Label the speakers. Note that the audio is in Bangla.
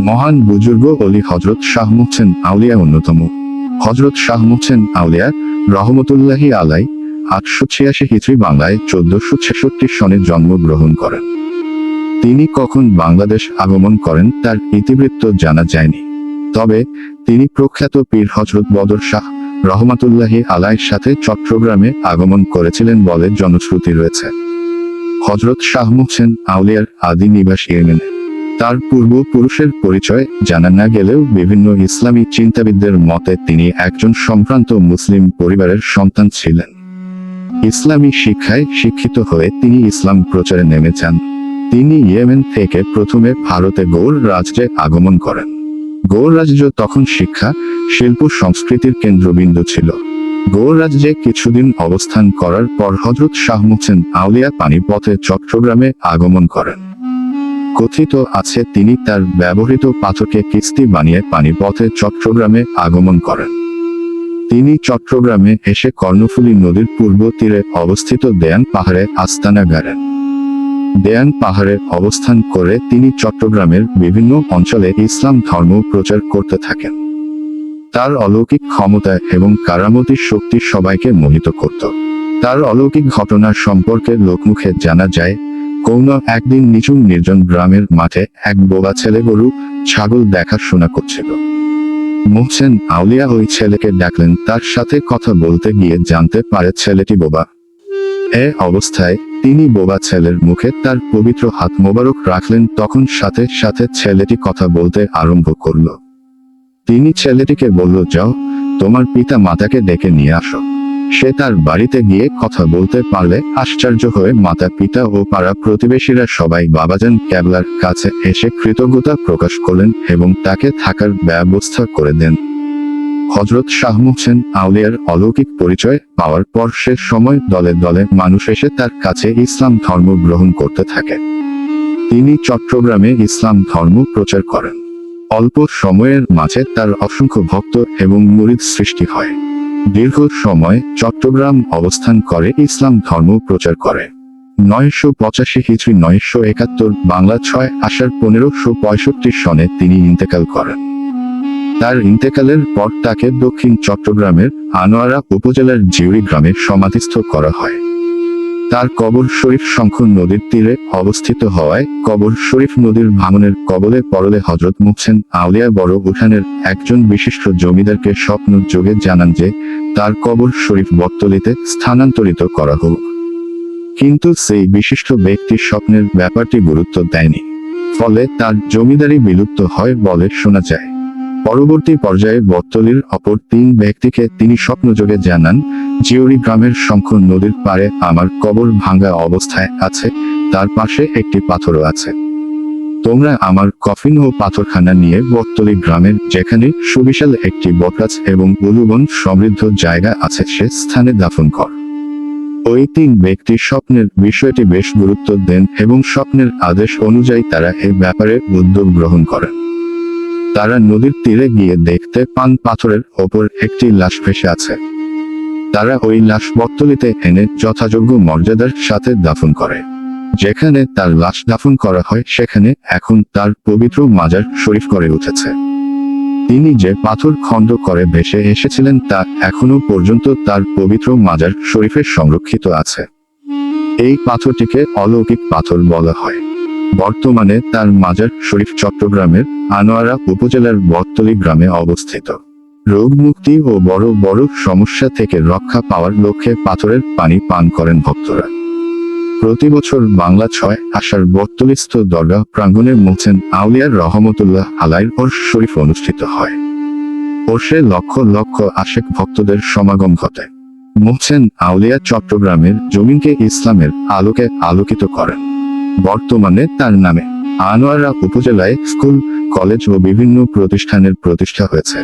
Speaker 1: মহান বুজুর্গ অলি হযরত শাহ মুহসিন আউলিয়া অন্যতম। হযরত শাহ মুহসিন আউলিয়া রহমতুল্লাহি আলাই 886 হিজরি বাংলায় 1466 সনে জন্মগ্রহণ করেন। তিনি কখন বাংলাদেশ আগমন করেন তার ইতিবৃত্ত জানা যায়নি। তবে তিনি প্রখ্যাত পীর হযরত বদর শাহ রহমাতুল্লাহি আলাইর সাথে চট্টগ্রামে আগমন করেছিলেন বলে জনশ্রুতি রয়েছে। হযরত শাহ মুহসিন আউলিয়ার আদি নিবাস ইয়েমেনে। তার পূর্বপুরুষের পরিচয় জানা না গেলেও বিভিন্ন ইসলামী চিন্তাবিদদের মতে তিনি একজন সম্ভ্রান্ত মুসলিম পরিবারের সন্তান ছিলেন। ইসলামী শিক্ষায় শিক্ষিত হয়ে তিনি ইসলাম প্রচারে নেমে যান। তিনি ইয়েমেন থেকে প্রথমে ভারতে গৌড় রাজ্যে আগমন করেন। গৌড় রাজ্য তখন শিক্ষা, শিল্প, সংস্কৃতির কেন্দ্রবিন্দু ছিল। গৌড় রাজ্যে কিছুদিন অবস্থান করার পর হযরত শাহ মুহসিন আউলিয়া পানিপথে চট্টগ্রামে আগমন করেন। কথিত আছে তিনি তার ব্যবহৃত পাথরকে কিস্তি বানিয়ে পানিপথে চট্টগ্রামে আগমন করেন। তিনি চট্টগ্রামে এসে কর্ণফুলী নদীর পূর্ব তীরে অবস্থিত দেয়ান পাহাড়ে আস্তানা গাড়েন। দেয়ান পাহাড়ে অবস্থান করে তিনি চট্টগ্রামের বিভিন্ন অঞ্চলে ইসলাম ধর্ম প্রচার করতে থাকেন। তার অলৌকিক ক্ষমতা এবং কারামতি শক্তি সবাইকে মোহিত করত। তার অলৌকিক ঘটনা সম্পর্কে লোকমুখে জানা যায়, কোনো একদিন নিচু নির্জন গ্রামের মাঠে এক বোবা ছেলে গরু, ছাগল দেখাশোনা করছিল। মুহসিন আউলিয়া ওই ছেলেকে ডাকলেন। তার সাথে কথা বলতে গিয়ে জানতে পারে ছেলেটি বোবা। এ অবস্থায় তিনি বোবা ছেলের মুখে তার পবিত্র হাত মোবারক রাখলেন। তখন সাথে সাথে ছেলেটি কথা বলতে আরম্ভ করল। তিনি ছেলেটিকে বলল, যাও তোমার পিতা মাতাকে ডেকে নিয়ে আসো। সে তার বাড়িতে গিয়ে কথা বলতে পারলে আশ্চর্য হয়ে মাতা পিতা ও পাড়া প্রতিবেশীরা সবাই বাবাজান কেবলার কাছে এসে কৃতজ্ঞতা প্রকাশ করলেন এবং তাকে থাকার ব্যবস্থা করে দেন। হযরত শাহ মুহসিন আউলিয়ার অলৌকিক পরিচয় পাওয়ার পর সে সময় দলে দলে মানুষ এসে তার কাছে ইসলাম ধর্ম গ্রহণ করতে থাকে। তিনি চট্টগ্রামে ইসলাম ধর্ম প্রচার করেন। অল্প সময়ের মাঝে তার অসংখ্য ভক্ত এবং মুরিদ সৃষ্টি হয়। দীর্ঘ সময় চট্টগ্রাম অবস্থান করে ইসলাম ধর্ম প্রচার করে। 985 হিজরি 971 বাংলা 6 আষাঢ় 1565 সনে তিনি ইন্তেকাল করেন। তার ইন্তেকালের পর তাকে দক্ষিণ চট্টগ্রামের আনোয়ারা উপজেলার জিউরি গ্রামে সমাধিস্থ করা হয়। তার কবর শরীফ শঙ্খ নদীর তীরে অবস্থিত হওয়ায় কবর শরীফ নদীর ভাঙনের কবলে পড়লে হযরত মুহসিন আউলিয়া বড় উঠানের একজন বিশিষ্ট জমিদারকে স্বপ্ন যোগে জানান যে তার কবর শরীফ বটতলীতে স্থানান্তরিত করা হোক। কিন্তু সেই বিশিষ্ট ব্যক্তি স্বপ্নের ব্যাপারটি গুরুত্ব দেয়নি। ফলে তার জমিদারি বিলুপ্ত হয় বলে শোনা যায়। পরবর্তী পর্যায়ে বটতলীর অপর 3 ব্যক্তিকে তিনি স্বপ্নযোগে জানান, জিউরি গ্রামের শঙ্খ নদীর পাড়ে আমার কবর ভাঙ্গা অবস্থায় আছে, তার পাশে একটি পাথরও আছে। তোমরা আমার কফিন ও পাথরখানা নিয়ে বটতলী গ্রামের যেখানে সুবিশাল একটি বটগাছ এবং উলুবন সমৃদ্ধ জায়গা আছে সে স্থানে দাফন কর। ওই 3 ব্যক্তি স্বপ্নের বিষয়টি বেশ গুরুত্ব দেন এবং স্বপ্নের আদেশ অনুযায়ী তারা এই ব্যাপারে উদ্যোগ গ্রহণ করেন। তারা নদীর তীরে গিয়ে দেখতে পান পাথরের ওপর একটি লাশ ভেসে আছে। তারা ওই লাশ বটতলীতে এনে যথাযোগ্য মর্যাদার সাথে দাফন করে। যেখানে তার লাশ দাফন করা হয় সেখানে এখন তার পবিত্র মাজার শরীফ করে উঠেছে। তিনি যে পাথর খণ্ড করে ভেসে এসেছিলেন তা এখনো পর্যন্ত তার পবিত্র মাজার শরীফে সংরক্ষিত আছে। এই পাথরটিকে অলৌকিক পাথর বলা হয়। বর্তমানে তার মাজার শরীফ চট্টগ্রামের আনোয়ারা উপজেলার বটতলী গ্রামে অবস্থিত। রোগ মুক্তি ও বড় বড় সমস্যা থেকে রক্ষা পাওয়ার লক্ষ্যে পাথরের পানি পান করেন ভক্তরা। প্রতি বছর বাংলা 6 আষাঢ় বটতলীস্থ দরগাহ প্রাঙ্গণে মুহসিন আউলিয়ার রহমতুল্লাহ আলাইর ওরস শরীফ অনুষ্ঠিত হয়। ওরসে লক্ষ লক্ষ আশেক ভক্তদের সমাগম ঘটে। মুহসিন আউলিয়া চট্টগ্রামের জমিনকে ইসলামের আলোকে আলোকিত করেন। বর্তমানে তার নামে আনোয়ারা উপজেলায় স্কুল, কলেজ ও বিভিন্ন প্রতিষ্ঠানের প্রতিষ্ঠা হয়েছে।